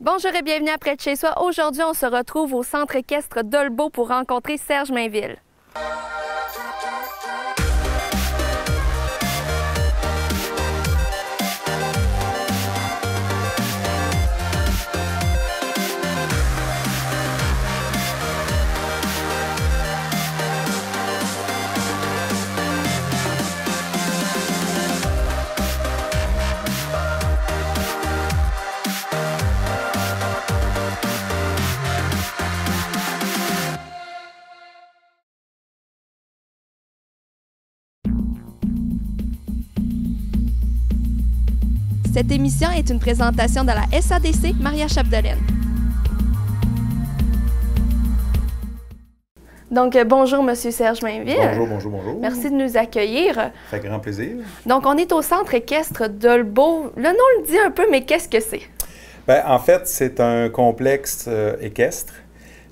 Bonjour et bienvenue à Près de chez soi. Aujourd'hui, on se retrouve au centre équestre d'Olbeau pour rencontrer Serge Mainville. Cette émission est une présentation de la SADC Maria Chapdelaine. Donc, bonjour, Monsieur Serge Mainville. Bonjour. Merci de nous accueillir. Ça fait grand plaisir. Donc, on est au centre équestre d'Olbeau. Le nom le dit un peu, mais qu'est-ce que c'est? Bien, en fait, c'est un complexe équestre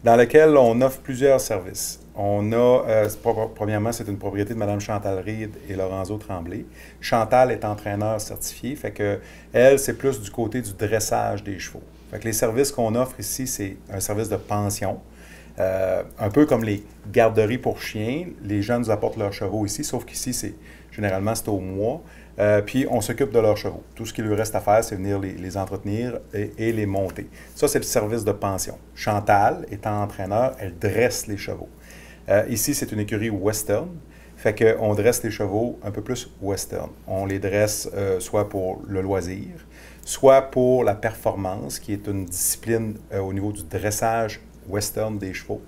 dans lequel on offre plusieurs services. On a, premièrement, c'est une propriété de Mme Chantal Reed et Lorenzo Tremblay. Chantal est entraîneur certifié, fait que elle, c'est plus du côté du dressage des chevaux. Fait que les services qu'on offre ici, c'est un service de pension, un peu comme les garderies pour chiens. Les gens nous apportent leurs chevaux ici, sauf qu'ici, généralement, c'est au mois. Puis, on s'occupe de leurs chevaux. Tout ce qu'il lui reste à faire, c'est venir les entretenir et les monter. Ça, c'est le service de pension. Chantal, étant entraîneur, elle dresse les chevaux. Ici, c'est une écurie western, fait qu'on dresse les chevaux un peu plus western. On les dresse soit pour le loisir, soit pour la performance, qui est une discipline au niveau du dressage western des chevaux,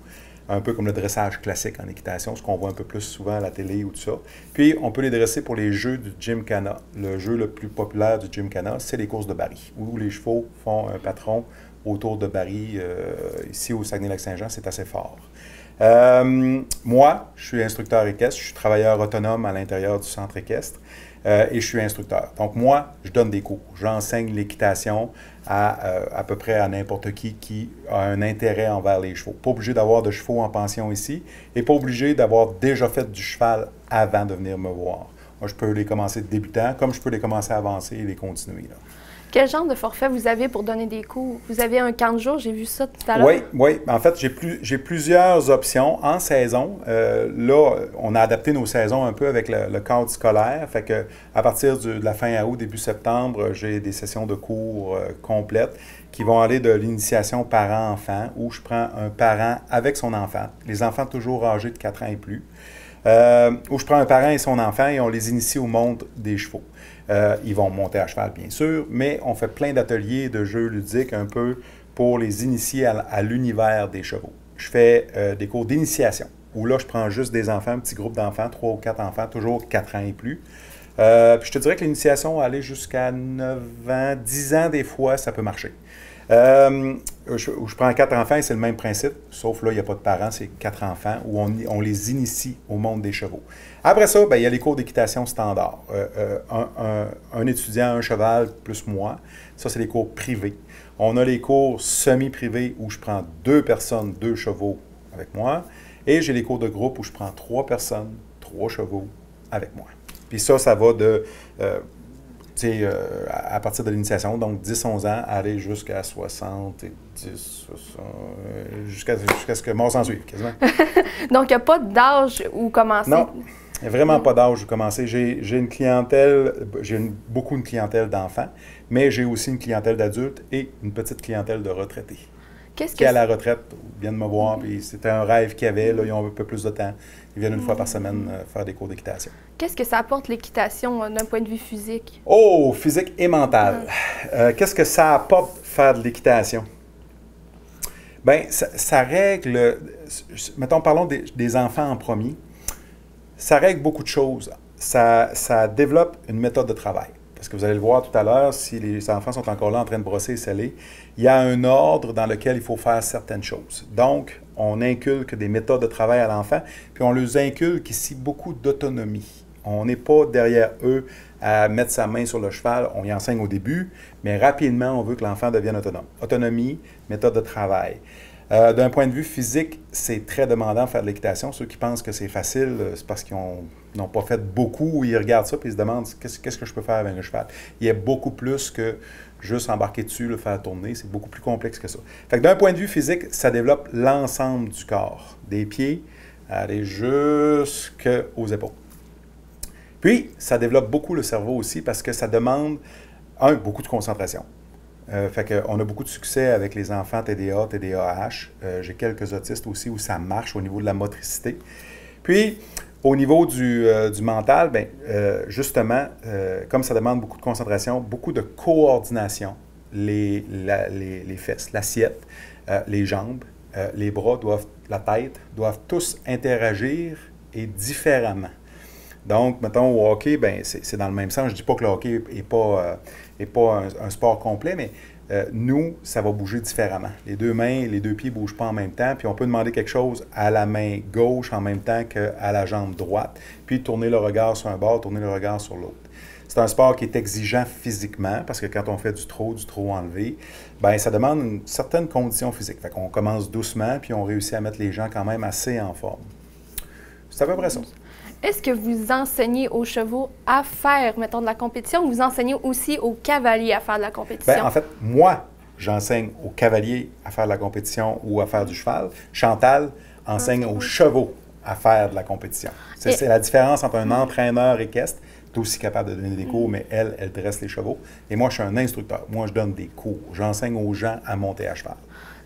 un peu comme le dressage classique en équitation, ce qu'on voit un peu plus souvent à la télé ou tout ça. Puis, on peut les dresser pour les jeux du Gymkhana. Le jeu le plus populaire du Gymkhana, c'est les courses de barils, où les chevaux font un patron autour de barils. Ici, au Saguenay-Lac-Saint-Jean, c'est assez fort. Moi, je suis instructeur équestre, je suis travailleur autonome à l'intérieur du centre équestre et je suis instructeur. Donc moi, je donne des cours. J'enseigne l'équitation à peu près à n'importe qui a un intérêt envers les chevaux. Pas obligé d'avoir de chevaux en pension ici et pas obligé d'avoir déjà fait du cheval avant de venir me voir. Moi, je peux les commencer débutants comme je peux les commencer avancer et les continuer, là. Quel genre de forfait vous avez pour donner des cours? Vous avez un camp de jour, j'ai vu ça tout à l'heure. Oui. En fait, j'ai plusieurs options en saison. Là, on a adapté nos saisons un peu avec le cadre scolaire. Fait que à partir de la fin août, début septembre, j'ai des sessions de cours complètes qui vont aller de l'initiation parent-enfant, où je prends un parent avec son enfant, les enfants toujours âgés de 4 ans et plus, où je prends un parent et son enfant et on les initie au monde des chevaux. Ils vont monter à cheval, bien sûr, mais on fait plein d'ateliers de jeux ludiques un peu pour les initier à l'univers des chevaux. Je fais des cours d'initiation, où là, je prends juste des enfants, un petit groupe d'enfants, 3 ou 4 enfants, toujours 4 ans et plus. Puis je te dirais que l'initiation va aller jusqu'à 9 ans, 10 ans des fois, ça peut marcher. Je prends 4 enfants et c'est le même principe, sauf là, il n'y a pas de parents, c'est 4 enfants où on les initie au monde des chevaux. Après ça, bien, il y a les cours d'équitation standard. Un étudiant, un cheval, plus moi. Ça, c'est les cours privés. On a les cours semi-privés où je prends 2 personnes, 2 chevaux avec moi. Et j'ai les cours de groupe où je prends 3 personnes, 3 chevaux avec moi. Puis ça va de... à partir de l'initiation, donc 10-11 ans, aller jusqu'à 70, jusqu'à ce que mort s'en suive, quasiment. Donc, il n'y a pas d'âge où commencer? Non, il n'y a vraiment pas d'âge où commencer. J'ai une clientèle, beaucoup de clientèle d'enfants, mais j'ai aussi une clientèle d'adultes et une petite clientèle de retraités. Qui à la retraite viennent me voir, puis c'était un rêve qu'ils avaient, là, ils ont un peu plus de temps. Ils viennent une fois par semaine faire des cours d'équitation. Qu'est-ce que ça apporte l'équitation d'un point de vue physique? Oh, physique et mental. Qu'est-ce que ça apporte faire de l'équitation? Bien, ça règle, mettons, parlons des enfants en premier. Ça règle beaucoup de choses. Ça développe une méthode de travail. Parce que vous allez le voir tout à l'heure, si les enfants sont encore là en train de brosser et sceller, il y a un ordre dans lequel il faut faire certaines choses. Donc, on inculque des méthodes de travail à l'enfant, puis on leur inculque ici beaucoup d'autonomie. On n'est pas derrière eux à mettre sa main sur le cheval, on y enseigne au début, mais rapidement, on veut que l'enfant devienne autonome. Autonomie, méthode de travail. D'un point de vue physique, c'est très demandant de faire de l'équitation. Ceux qui pensent que c'est facile, c'est parce qu'ils n'ont pas fait beaucoup ou ils regardent ça et ils se demandent qu'est-ce que je peux faire avec un cheval. Il y a beaucoup plus que juste embarquer dessus, le faire tourner. C'est beaucoup plus complexe que ça. Fait que d'un point de vue physique, ça développe l'ensemble du corps, des pieds, aller jusqu'aux épaules. Puis, ça développe beaucoup le cerveau aussi parce que ça demande, beaucoup de concentration. Fait qu'on a beaucoup de succès avec les enfants TDA, TDAH. J'ai quelques autistes aussi où ça marche au niveau de la motricité. Puis, au niveau du mental, bien, justement, comme ça demande beaucoup de concentration, beaucoup de coordination, les fesses, l'assiette, les jambes, les bras, la tête, doivent tous interagir et différemment. Donc, mettons, au hockey, ben, c'est dans le même sens. Je ne dis pas que le hockey n'est pas un sport complet, mais nous, ça va bouger différemment. Les deux mains, les deux pieds ne bougent pas en même temps, puis on peut demander quelque chose à la main gauche en même temps qu'à la jambe droite, puis tourner le regard sur un bord, tourner le regard sur l'autre. C'est un sport qui est exigeant physiquement, parce que quand on fait du trot enlevé, ben ça demande une certaine condition physique. Fait qu'on commence doucement, puis on réussit à mettre les gens quand même assez en forme. C'est à peu près ça. Est-ce que vous enseignez aux chevaux à faire, mettons, de la compétition, ou vous enseignez aussi aux cavaliers à faire de la compétition? Bien, en fait, moi, j'enseigne aux cavaliers à faire de la compétition ou à faire du cheval. Chantal enseigne aux chevaux à faire de la compétition. C'est la différence entre un entraîneur équestre, tu es aussi capable de donner des cours, mais elle dresse les chevaux. Et moi, je suis un instructeur. Moi, je donne des cours. J'enseigne aux gens à monter à cheval.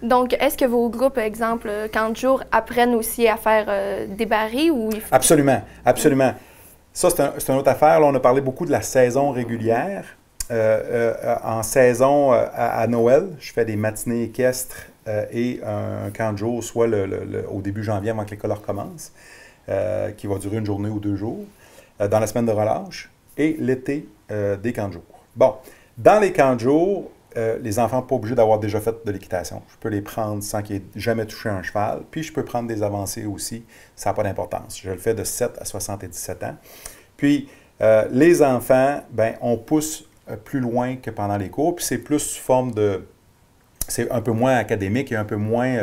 Donc, est-ce que vos groupes, exemple, camp de jour, apprennent aussi à faire des barils ou... Absolument, absolument. Ça, c'est une autre affaire. Là, on a parlé beaucoup de la saison régulière. En saison, à Noël, je fais des matinées équestres et un camp de jour, soit au début janvier, avant que l'école recommence, qui va durer une journée ou 2 jours, dans la semaine de relâche, et l'été, des camps de jour. Bon, dans les camps de jour, les enfants ne sont pas obligés d'avoir déjà fait de l'équitation. Je peux les prendre sans qu'ils aient jamais touché un cheval. Puis, je peux prendre des avancées aussi. Ça n'a pas d'importance. Je le fais de 7 à 77 ans. Puis, les enfants, ben, on pousse plus loin que pendant les cours. Puis, c'est plus sous forme de... C'est un peu moins académique et un peu moins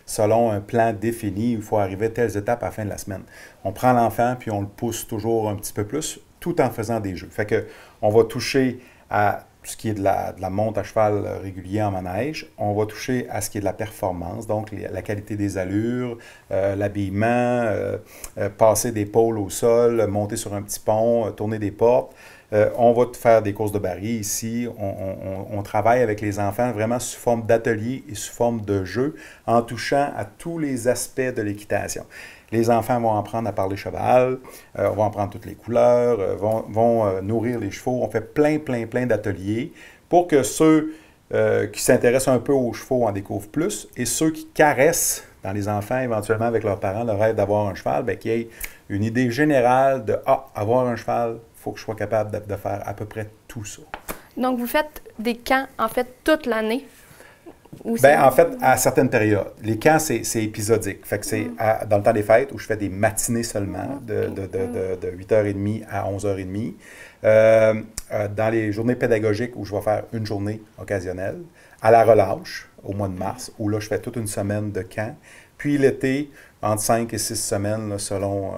selon un plan défini. Il faut arriver à telles étapes à la fin de la semaine. On prend l'enfant, puis on le pousse toujours un petit peu plus, tout en faisant des jeux. Fait que on va toucher à ce qui est de la monte à cheval régulier en manège. On va toucher à ce qui est de la performance, donc la qualité des allures, l'habillement, passer des pôles au sol, monter sur un petit pont, tourner des portes. On va faire des courses de barils ici. On travaille avec les enfants vraiment sous forme d'atelier et sous forme de jeu, en touchant à tous les aspects de l'équitation. Les enfants vont apprendre à parler cheval, vont apprendre toutes les couleurs, vont nourrir les chevaux. On fait plein d'ateliers pour que ceux qui s'intéressent un peu aux chevaux en découvrent plus et ceux qui caressent dans les enfants, éventuellement avec leurs parents, le rêve d'avoir un cheval, bien, qu'ils aient une idée générale de « Ah, avoir un cheval, il faut que je sois capable de faire à peu près tout ça. » Donc, vous faites des camps, en fait, toute l'année? Bien, en fait, à certaines périodes. Les camps, c'est épisodique. Fait que c'est dans le temps des fêtes où je fais des matinées seulement, de 8h30 à 11h30. Dans les journées pédagogiques où je vais faire une journée occasionnelle. À la relâche, au mois de mars, où là, je fais toute une semaine de camp. Puis l'été, entre 5 et 6 semaines, là, selon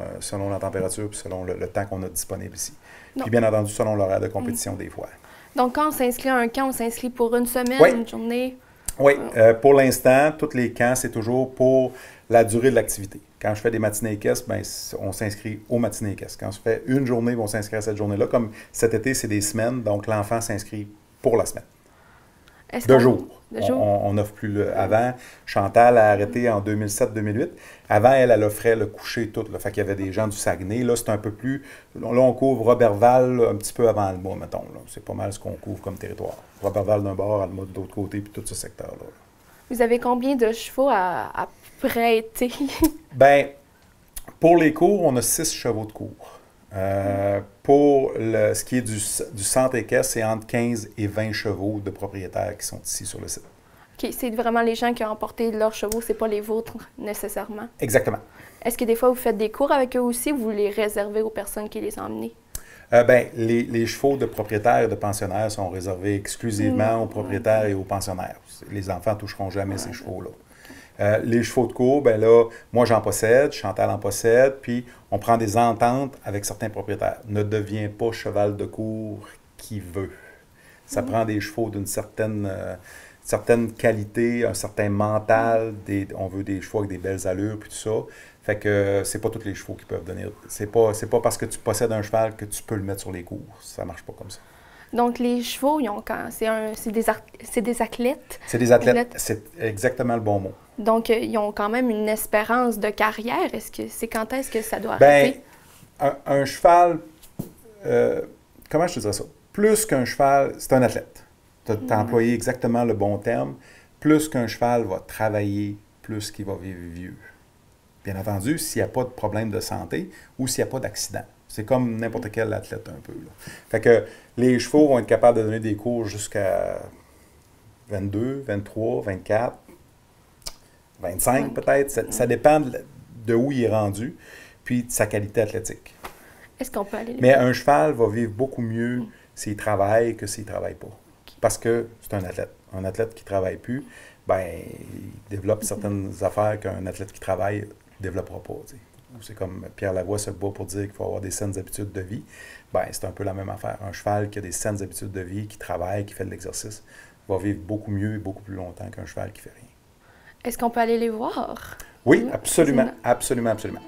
la température et selon le temps qu'on a disponible ici. Non. Puis bien entendu, selon l'horaire de compétition des fois. Donc, quand on s'inscrit à un camp, on s'inscrit pour une semaine, oui. Une journée? Oui. Pour l'instant, tous les camps, c'est toujours pour la durée de l'activité. Quand je fais des matinées équestres, bien, on s'inscrit aux matinées équestres. Quand je fais une journée, on s'inscrit à cette journée-là. Comme cet été, c'est des semaines, donc l'enfant s'inscrit pour la semaine. De jour. On n'offre plus avant. Chantal a arrêté en 2007-2008. Avant, elle offrait le coucher tout. Là. Fait qu'il y avait des gens du Saguenay. Là, c'est un peu plus... Là, on couvre Roberval un petit peu avant Alma, mettons. Là. C'est pas mal ce qu'on couvre comme territoire. Roberval d'un bord, Alma de l'autre côté, puis tout ce secteur-là. Vous avez combien de chevaux à prêter? Bien, pour les cours, on a 6 chevaux de cours. Pour ce qui est du centre équestre, c'est entre 15 et 20 chevaux de propriétaires qui sont ici sur le site. OK, c'est vraiment les gens qui ont emporté leurs chevaux, c'est pas les vôtres nécessairement? Exactement. Est-ce que des fois vous faites des cours avec eux aussi ou vous les réservez aux personnes qui les ont emmenés? Bien, les chevaux de propriétaires et de pensionnaires sont réservés exclusivement aux propriétaires et aux pensionnaires. Les enfants ne toucheront jamais ces chevaux-là. Les chevaux de cours, ben là, moi j'en possède, Chantal en possède, puis on prend des ententes avec certains propriétaires. Ne devient pas cheval de cours qui veut. Ça prend des chevaux d'une certaine qualité, un certain mental, on veut des chevaux avec des belles allures, puis tout ça. Fait que c'est pas tous les chevaux qui peuvent donner. C'est pas parce que tu possèdes un cheval que tu peux le mettre sur les cours. Ça marche pas comme ça. Donc, les chevaux, c'est des athlètes. C'est des athlètes, c'est exactement le bon mot. Donc, ils ont quand même une espérance de carrière. Quand est-ce que ça doit arriver? Un cheval, comment je te dirais ça? Plus qu'un cheval, c'est un athlète. Tu as employé exactement le bon terme. Plus qu'un cheval va travailler, plus qu'il va vivre vieux. Bien entendu, s'il n'y a pas de problème de santé ou s'il n'y a pas d'accident. C'est comme n'importe quel athlète un peu. Là. Fait que les chevaux vont être capables de donner des cours jusqu'à 22, 23, 24, 25 peut-être. Ça dépend de où il est rendu, puis de sa qualité athlétique. Est-ce qu'on peut aller Mais un cheval va vivre beaucoup mieux s'il travaille que s'il ne travaille pas. Parce que c'est un athlète. Un athlète qui ne travaille plus, ben, il développe certaines affaires qu'un athlète qui travaille ne développera pas. T'sais. C'est comme Pierre Lavoie se bat pour dire qu'il faut avoir des saines habitudes de vie. Ben, c'est un peu la même affaire. Un cheval qui a des saines habitudes de vie, qui travaille, qui fait de l'exercice, va vivre beaucoup mieux et beaucoup plus longtemps qu'un cheval qui ne fait rien. Est-ce qu'on peut aller les voir? Oui, absolument. Absolument, absolument.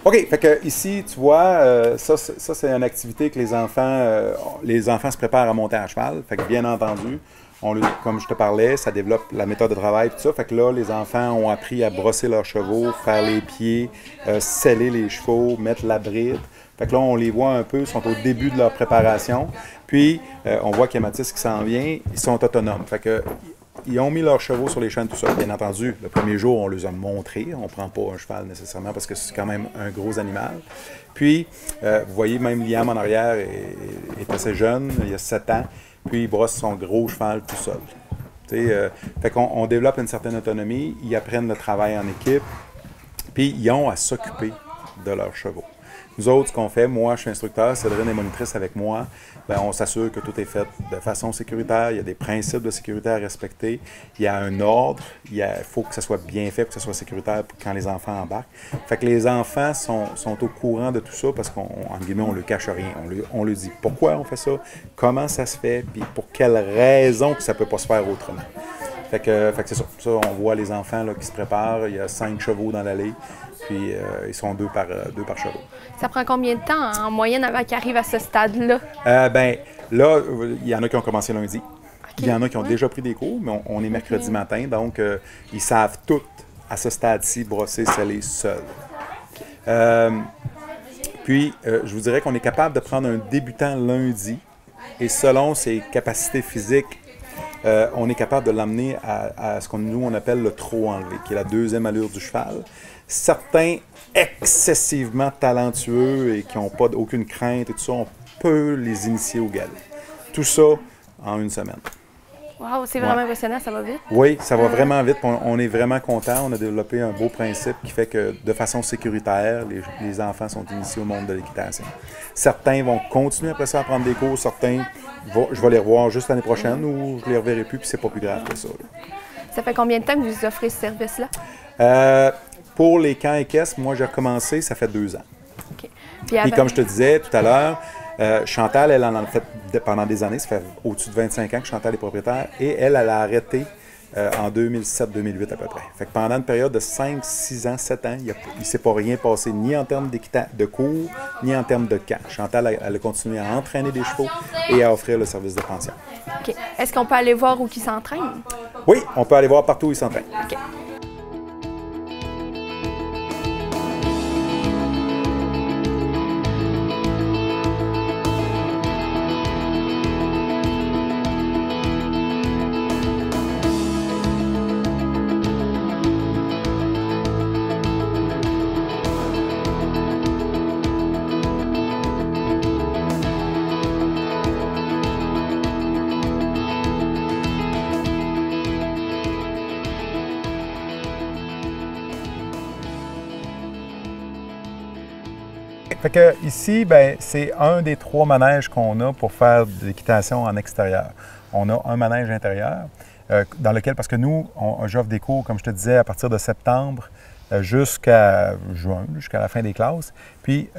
OK, fait que ici, tu vois, ça c'est une activité que les enfants se préparent à monter à cheval. Fait que bien entendu, comme je te parlais, ça développe la méthode de travail, tout ça. Fait que là, les enfants ont appris à brosser leurs chevaux, faire les pieds, sceller les chevaux, mettre la bride. Fait que là, on les voit un peu, ils sont au début de leur préparation. Puis, on voit qu'il y a Mathis qui s'en vient, ils sont autonomes. Fait que ils ont mis leurs chevaux sur les chaînes tout ça. Bien entendu, le premier jour, on les a montrés. On ne prend pas un cheval nécessairement parce que c'est quand même un gros animal. Puis, vous voyez, même Liam en arrière est assez jeune, il a 7 ans. Puis, il brosse son gros cheval tout seul. Fait qu'on développe une certaine autonomie. Ils apprennent le travail en équipe. Puis, ils ont à s'occuper de leurs chevaux. Nous autres, ce qu'on fait, moi, je suis instructeur, Cédrine est monitrice avec moi, bien, on s'assure que tout est fait de façon sécuritaire, il y a des principes de sécurité à respecter, il y a un ordre, il faut que ça soit bien fait, que ça soit sécuritaire pour quand les enfants embarquent. Fait que les enfants sont au courant de tout ça parce qu'en guillemets, on ne leur cache rien. On leur dit pourquoi on fait ça, comment ça se fait, puis pour quelle raison que ça ne peut pas se faire autrement. Fait que c'est ça. Ça, on voit les enfants là, qui se préparent, il y a 5 chevaux dans l'allée. Puis ils sont deux par chevaux. Ça prend combien de temps en moyenne avant qu'ils arrivent à ce stade-là? Là, il y en a qui ont commencé lundi. Okay. Il y en a qui ont déjà pris des cours, mais on est mercredi matin, donc ils savent tous, à ce stade-ci, brosser, sceller seuls. Puis, je vous dirais qu'on est capable de prendre un débutant lundi, et selon ses capacités physiques, on est capable de l'amener à ce qu'on nous appelle le trot enlevé, qui est la deuxième allure du cheval. Certains excessivement talentueux et qui n'ont pas aucune crainte et tout ça, on peut les initier au galop. Tout ça en une semaine. Wow, c'est vraiment impressionnant, ça va vite. Oui, ça va vraiment vite. On est vraiment contents. On a développé un beau principe qui fait que de façon sécuritaire, les enfants sont initiés au monde de l'équitation. Certains vont continuer après ça à prendre des cours, certains, je vais les revoir juste l'année prochaine ou je ne les reverrai plus, puis c'est pas plus grave que ça. Là. Ça fait combien de temps que vous offrez ce service-là? Pour les camps équestres, moi j'ai recommencé, ça fait 2 ans. Okay. Puis comme je te disais tout à l'heure, Chantal, elle en a fait pendant des années, ça fait au-dessus de 25 ans que Chantal est propriétaire, et elle a arrêté en 2007-2008 à peu près. Fait que pendant une période de 5, 6 ans, 7 ans, il ne s'est pas rien passé, ni en termes de cours, ni en termes de camp. Chantal, elle a continué à entraîner des chevaux et à offrir le service de pension. Okay. Est-ce qu'on peut aller voir où ils s'entraînent? Oui, on peut aller voir partout où ils s'entraînent. Okay. Fait que ici, ben, c'est un des 3 manèges qu'on a pour faire de l'équitation en extérieur. On a un manège intérieur dans lequel, parce que nous, j'offre des cours, comme je te disais, à partir de septembre jusqu'à juin, jusqu'à la fin des classes. Puis,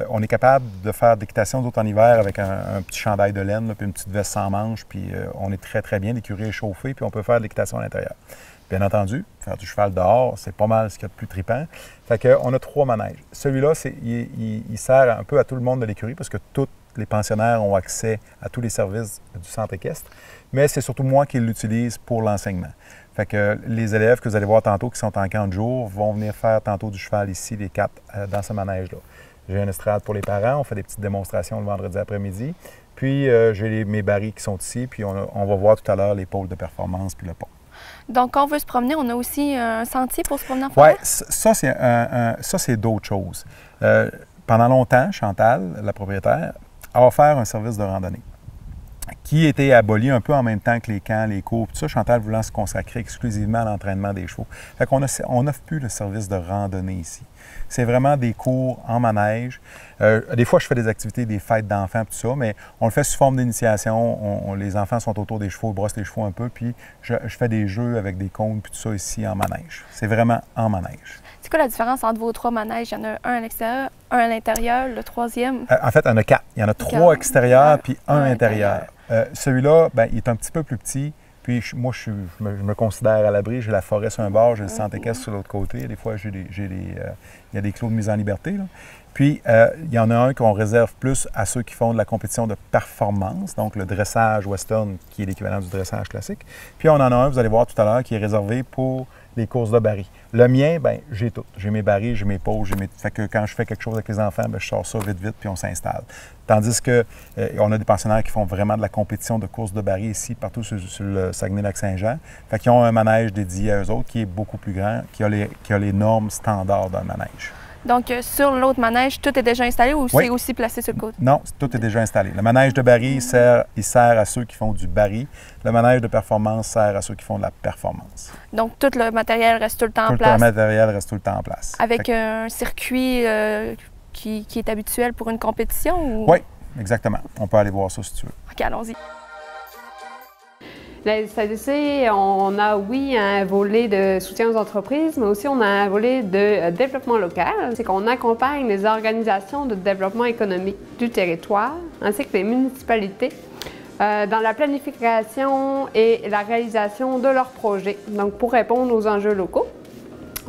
on est capable de faire de l'équitation d'autres en hiver avec un petit chandail de laine, là, puis une petite veste sans manches, puis on est très, très bien. L'écurie est chauffée, puis on peut faire de l'équitation à l'intérieur. Bien entendu, faire du cheval dehors, c'est pas mal ce qu'il y a de plus trippant. Fait qu'on a 3 manèges. Celui-là, il sert un peu à tout le monde de l'écurie parce que tous les pensionnaires ont accès à tous les services du centre équestre, mais c'est surtout moi qui l'utilise pour l'enseignement. Fait que les élèves que vous allez voir tantôt qui sont en camp de jour vont venir faire tantôt du cheval ici, les 4, dans ce manège-là. J'ai une estrade pour les parents, on fait des petites démonstrations le vendredi après-midi. Puis j'ai mes barils qui sont ici, puis on va voir tout à l'heure les pôles de performance puis le pont. Donc, quand on veut se promener, on a aussi un sentier pour se promener en forêt? Oui, ça, c'est d'autres choses. Pendant longtemps, Chantal, la propriétaire, a offert un service de randonnée qui était aboli un peu en même temps que les camps, les cours, tout ça. Chantal voulant se consacrer exclusivement à l'entraînement des chevaux. Fait qu'on n'offre plus le service de randonnée ici. C'est vraiment des cours en manège. Des fois, je fais des activités, des fêtes d'enfants, tout ça, mais on le fait sous forme d'initiation. Les enfants sont autour des chevaux, ils brossent les chevaux un peu, puis je fais des jeux avec des cônes, puis tout ça ici en manège. C'est vraiment en manège. C'est quoi la différence entre vos 3 manèges? Il y en a un à l'extérieur, un à l'intérieur, le troisième? En fait, il y en a 4. Il y en a 3 extérieurs, puis un intérieur. Celui-là, ben, il est un petit peu plus petit. Puis moi, je me considère à l'abri. J'ai la forêt sur un bord, j'ai le centre équestre sur l'autre côté. Des fois, il y a des clos de mise en liberté, là. Puis, il y en a un qu'on réserve plus à ceux qui font de la compétition de performance, donc le dressage western, qui est l'équivalent du dressage classique. Puis, on en a un, vous allez voir tout à l'heure, qui est réservé pour les courses de barils. Le mien, bien, j'ai tout. J'ai mes barils, j'ai mes pôles, Fait que quand je fais quelque chose avec les enfants, bien, je sors ça vite, puis on s'installe. Tandis que on a des pensionnaires qui font vraiment de la compétition de courses de barils ici, partout sur le Saguenay-Lac-Saint-Jean. Fait qu'ils ont un manège dédié à eux autres qui est beaucoup plus grand, qui a les normes standards d'un manège. Donc, sur l'autre manège, tout est déjà installé ou c'est aussi placé sur le côté? Non, tout est déjà installé. Le manège de baril, il sert à ceux qui font du baril. Le manège de performance sert à ceux qui font de la performance. Donc, tout le matériel reste tout le temps en place? Tout le matériel reste tout le temps en place. Avec un circuit qui est habituel pour une compétition? Ou... Oui, exactement. On peut aller voir ça si tu veux. OK, allons-y. La SADC, on a, oui, un volet de soutien aux entreprises, mais aussi on a un volet de développement local. C'est qu'on accompagne les organisations de développement économique du territoire, ainsi que les municipalités, dans la planification et la réalisation de leurs projets, donc pour répondre aux enjeux locaux.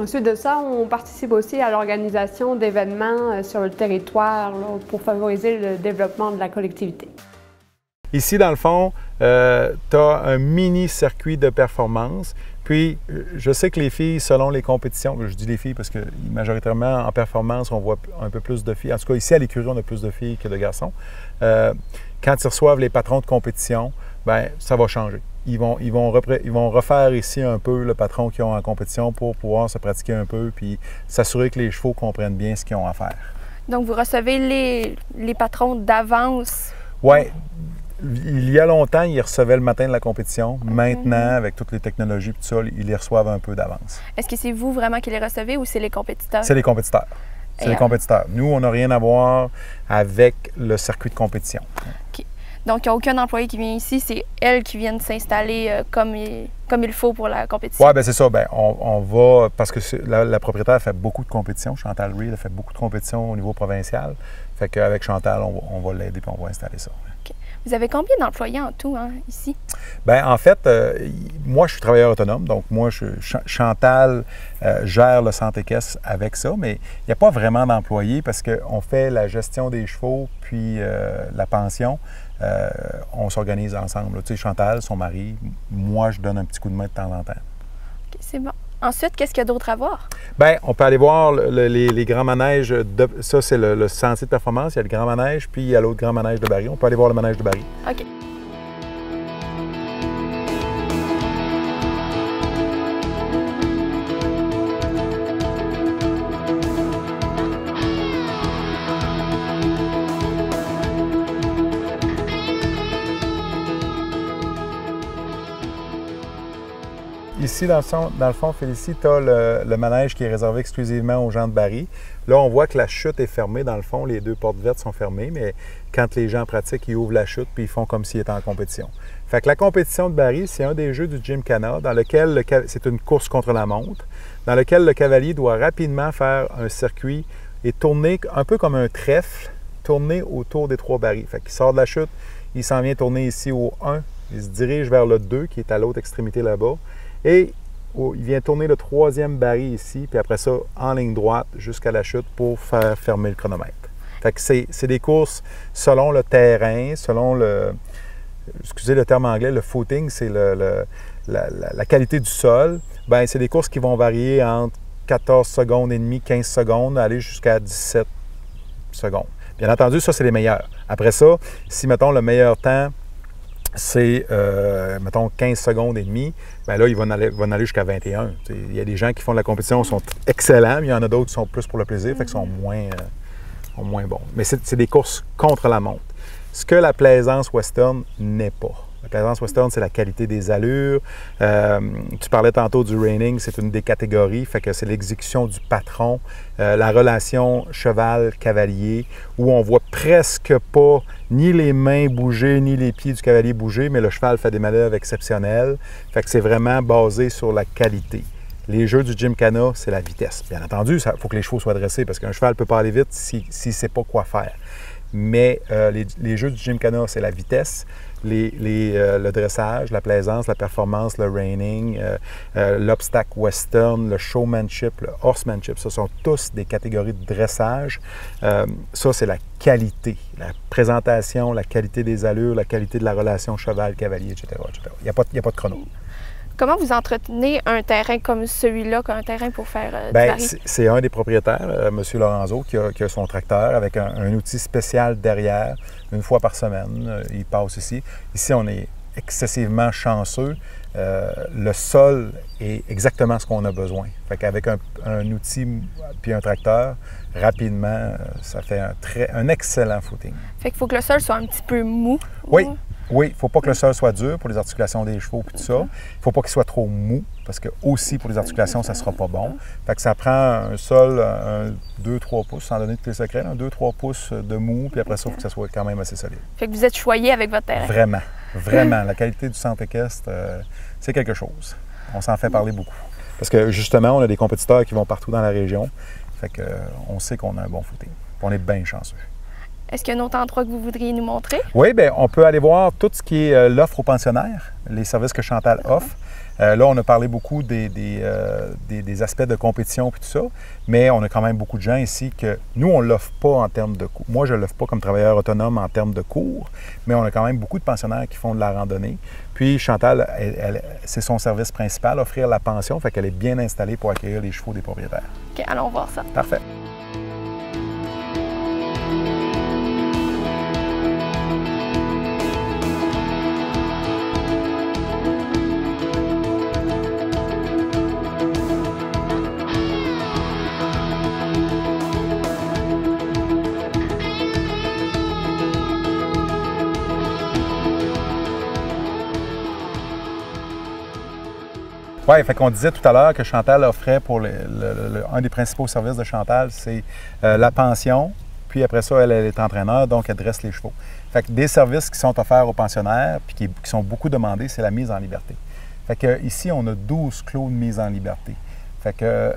Ensuite de ça, on participe aussi à l'organisation d'événements sur le territoire là, pour favoriser le développement de la collectivité. Ici, dans le fond, tu as un mini-circuit de performance. Puis, je sais que les filles, selon les compétitions, je dis les filles parce que majoritairement, en performance, on voit un peu plus de filles. En tout cas, ici, à l'écurie, on a plus de filles que de garçons. Quand ils reçoivent les patrons de compétition, bien, ça va changer. Ils vont refaire ici un peu le patron qu'ils ont en compétition pour pouvoir se pratiquer un peu puis s'assurer que les chevaux comprennent bien ce qu'ils ont à faire. Donc, vous recevez les patrons d'avance? Oui. Il y a longtemps, ils recevaient le matin de la compétition. Maintenant, avec toutes les technologies et tout ça, ils les reçoivent un peu d'avance. Est-ce que c'est vous vraiment qui les recevez ou c'est les compétiteurs? C'est les compétiteurs. C'est les compétiteurs. Nous, on n'a rien à voir avec le circuit de compétition. OK. Donc, il n'y a aucun employé qui vient ici, c'est elles qui viennent s'installer comme il faut pour la compétition. Oui, bien c'est ça. Bien, on va, parce que la propriétaire fait beaucoup de compétitions. Chantal Reed a fait beaucoup de compétitions au niveau provincial. Fait qu'avec Chantal, on va l'aider et on va installer ça. OK. Vous avez combien d'employés en tout ici? Bien, en fait, moi, je suis travailleur autonome. Donc, moi, Chantal gère le centre équestre avec ça, mais il n'y a pas vraiment d'employés parce qu'on fait la gestion des chevaux puis la pension. On s'organise ensemble. Tu sais, Chantal, son mari, moi, je donne un petit coup de main de temps en temps. OK, c'est bon. Ensuite, qu'est-ce qu'il y a d'autre à voir? Bien, on peut aller voir les grands manèges. Ça, c'est le sentier de performance. Il y a le grand manège, puis il y a l'autre grand manège de baril. On peut aller voir le manège de baril. OK. ici, dans le fond, Félicie, tu as le manège qui est réservé exclusivement aux gens de Barry. Là, on voit que la chute est fermée. Dans le fond, les deux portes vertes sont fermées, mais quand les gens pratiquent, ils ouvrent la chute puis ils font comme s'ils étaient en compétition. Fait que la compétition de Barry, c'est un des jeux du Gymkhana dans lequel c'est une course contre la montre, dans lequel le cavalier doit rapidement faire un circuit et tourner un peu comme un trèfle, tourner autour des 3 barils. Fait qu'il sort de la chute, il s'en vient tourner ici au 1, il se dirige vers le 2 qui est à l'autre extrémité là-bas, et il vient tourner le 3e baril ici, puis après ça, en ligne droite jusqu'à la chute pour faire fermer le chronomètre. Fait que c'est des courses selon le terrain, selon excusez le terme anglais, le footing, c'est la qualité du sol. Bien, c'est des courses qui vont varier entre 14 secondes et demie, 15 secondes, aller jusqu'à 17 secondes. Bien entendu, ça, c'est les meilleurs. Après ça, si, mettons, le meilleur temps, c'est, mettons, 15 secondes et demie, bien là, il va en aller jusqu'à 21. T'sais, il y a des gens qui font de la compétition, qui sont excellents, mais il y en a d'autres qui sont plus pour le plaisir, fait qu'ils sont moins bons. Mais c'est des courses contre la montre. Ce que la plaisance western n'est pas. La plaisance western, c'est la qualité des allures. Tu parlais tantôt du reining, c'est une des catégories, fait que c'est l'exécution du patron, la relation cheval-cavalier, où on voit presque pas ni les mains bouger, ni les pieds du cavalier bouger, mais le cheval fait des manœuvres exceptionnelles. Fait que c'est vraiment basé sur la qualité. Les jeux du Gymkhana, c'est la vitesse. Bien entendu, il faut que les chevaux soient dressés, parce qu'un cheval ne peut pas aller vite s'il ne sait pas quoi faire. Mais les jeux du Gymkhana, c'est la vitesse, le dressage, la plaisance, la performance, le reining, l'obstacle western, le showmanship, le horsemanship. Ce sont tous des catégories de dressage. Ça, c'est la qualité, la présentation, la qualité des allures, la qualité de la relation cheval-cavalier, etc., etc. Il n'y a pas de chrono. Comment vous entretenez un terrain comme celui-là, un terrain pour faire du Bien, Barry? c'est un des propriétaires, M. Lorenzo, qui a son tracteur avec un outil spécial derrière, une fois par semaine. Il passe ici. Ici, on est excessivement chanceux. Le sol est exactement ce qu'on a besoin. Fait qu'avec un outil puis un tracteur, rapidement, ça fait un excellent footing. Fait qu'il faut que le sol soit un petit peu mou. Oui. Oui, il ne faut pas que le sol soit dur pour les articulations des chevaux et tout ça. Il ne faut pas qu'il soit trop mou, parce que aussi pour les articulations, ça ne sera pas bon. Fait que ça prend un sol 2-3 pouces, sans donner tous les secrets, 2-3 pouces de mou, puis après ça, il faut que ça soit quand même assez solide. Fait que vous êtes choyé avec votre terrain. Vraiment, vraiment. La qualité du centre équestre, c'est quelque chose. On s'en fait parler beaucoup. Parce que justement, on a des compétiteurs qui vont partout dans la région. Fait qu'on sait qu'on a un bon footing. On est bien chanceux. Est-ce qu'il y a un autre endroit que vous voudriez nous montrer? Oui, bien, on peut aller voir tout ce qui est l'offre aux pensionnaires, les services que Chantal offre. Là, on a parlé beaucoup des aspects de compétition et tout ça, mais on a quand même beaucoup de gens ici que nous, on ne l'offre pas en termes de cours. Moi, je ne l'offre pas comme travailleur autonome en termes de cours, mais on a quand même beaucoup de pensionnaires qui font de la randonnée. Puis Chantal, c'est son service principal, offrir la pension, fait qu'elle est bien installée pour accueillir les chevaux des propriétaires. OK, allons voir ça. Parfait. Oui, fait qu'on disait tout à l'heure que Chantal offrait pour un des principaux services de Chantal, c'est la pension. Puis après ça, elle est entraîneur, donc elle dresse les chevaux. Fait que des services qui sont offerts aux pensionnaires, puis qui sont beaucoup demandés, c'est la mise en liberté. Fait que ici, on a 12 clos de mise en liberté. Fait que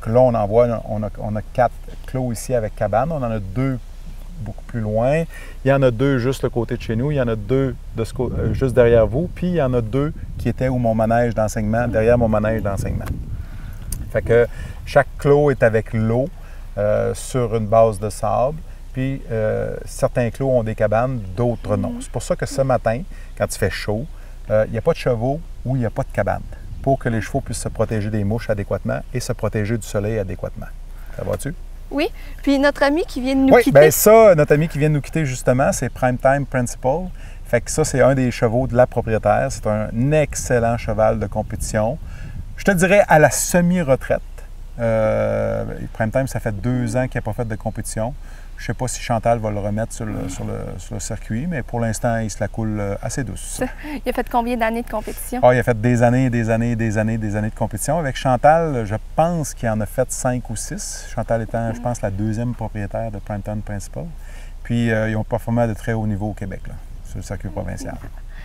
là, on a 4 clos ici avec cabane. On en a 2 beaucoup plus loin. Il y en a 2 juste le côté de chez nous. Il y en a 2 juste derrière vous. Puis il y en a 2 qui étaient où mon manège d'enseignement, derrière mon manège d'enseignement. Fait que chaque clos est avec l'eau sur une base de sable. Puis certains clos ont des cabanes, d'autres non. C'est pour ça que ce matin, quand il fait chaud, il n'y a pas de chevaux ou il n'y a pas de cabane pour que les chevaux puissent se protéger des mouches adéquatement et se protéger du soleil adéquatement. Ça va-tu? Oui. Puis notre ami qui vient de nous quitter. Oui, bien ça, notre ami qui vient de nous quitter justement, c'est Primetime Principal. Fait que ça, c'est un des chevaux de la propriétaire. C'est un excellent cheval de compétition. Je te dirais à la semi-retraite. Prime Time, ça fait 2 ans qu'il n'a pas fait de compétition. Je ne sais pas si Chantal va le remettre sur le circuit, mais pour l'instant, il se la coule assez douce. Il a fait combien d'années de compétition? Il a fait des années de compétition. Avec Chantal, je pense qu'il en a fait 5 ou 6. Chantal étant, je pense, la 2e propriétaire de Prime Time Principal. Puis, ils ont performé à de très haut niveau au Québec, là, sur le circuit provincial.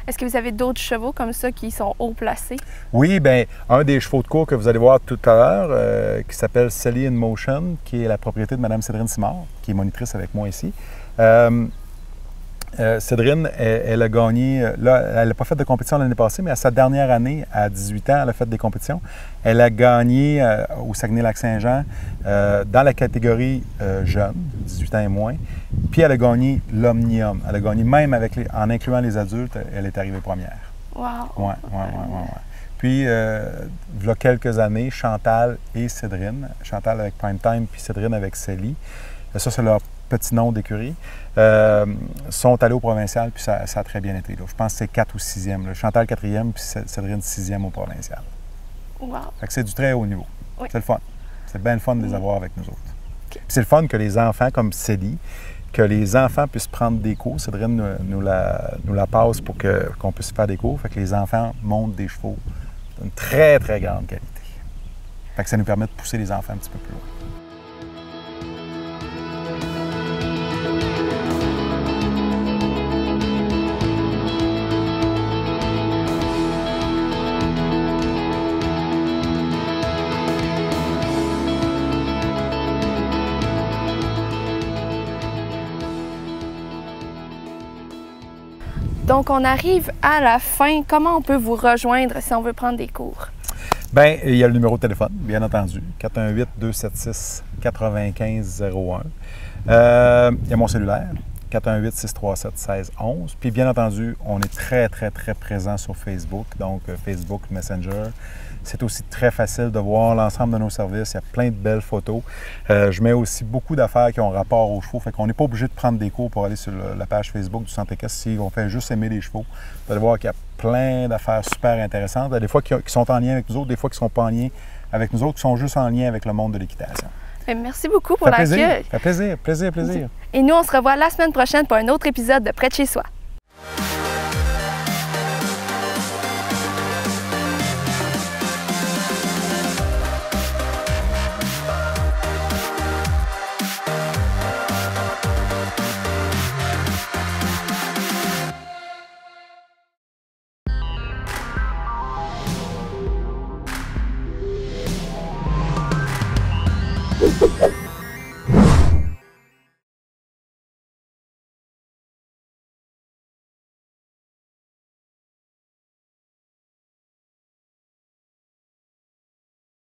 Est-ce que vous avez d'autres chevaux comme ça qui sont haut placés? Oui, bien, un des chevaux de cours que vous allez voir tout à l'heure, qui s'appelle Sally in Motion, qui est la propriété de Mme Cédrine Simard, qui est monitrice avec moi ici. Cédrine, elle a gagné, là, elle n'a pas fait de compétition l'année passée, mais à sa dernière année, à 18 ans, elle a fait des compétitions. Elle a gagné au Saguenay-Lac-Saint-Jean dans la catégorie jeune, 18 ans et moins. Puis elle a gagné l'Omnium. Elle a gagné même en incluant les adultes, elle est arrivée première. Wow! Oui. Puis, il y a quelques années, Chantal et Cédrine, Chantal avec Prime Time, puis Cédrine avec Sally, ça c'est leur petit nom d'écurie, sont allés au provincial, puis ça a très bien été. Là. Je pense que c'est 4 ou 6e. Là. Chantal 4e, puis Cédrine 6e au provincial. Wow! Fait que c'est du très haut niveau. Oui. C'est le fun. C'est bien le fun de les avoir avec nous autres. Okay. Puis c'est le fun que les enfants, comme Sally, que les enfants puissent prendre des cours. Cédrine nous la passe pour qu'on puisse faire des cours. Fait que les enfants montent des chevaux d'une très, très grande qualité. Fait que ça nous permet de pousser les enfants un petit peu plus loin. Donc, on arrive à la fin. Comment on peut vous rejoindre si on veut prendre des cours? Bien, il y a le numéro de téléphone, bien entendu, 418-276-9501. Il y a mon cellulaire, 418-637-1611. Puis, bien entendu, on est très, très, très présent sur Facebook, donc Facebook Messenger. C'est aussi très facile de voir l'ensemble de nos services. Il y a plein de belles photos. Je mets aussi beaucoup d'affaires qui ont rapport aux chevaux. Fait qu'on n'est pas obligé de prendre des cours pour aller sur la page Facebook du Centre équestre. Si on fait juste aimer les chevaux, vous allez voir qu'il y a plein d'affaires super intéressantes. Des fois qui sont en lien avec nous autres, des fois qui ne sont pas en lien avec nous autres, qui sont juste en lien avec le monde de l'équitation. Merci beaucoup pour l'accueil. Ça fait plaisir. Plaisir. Et nous, on se revoit la semaine prochaine pour un autre épisode de Près de chez soi.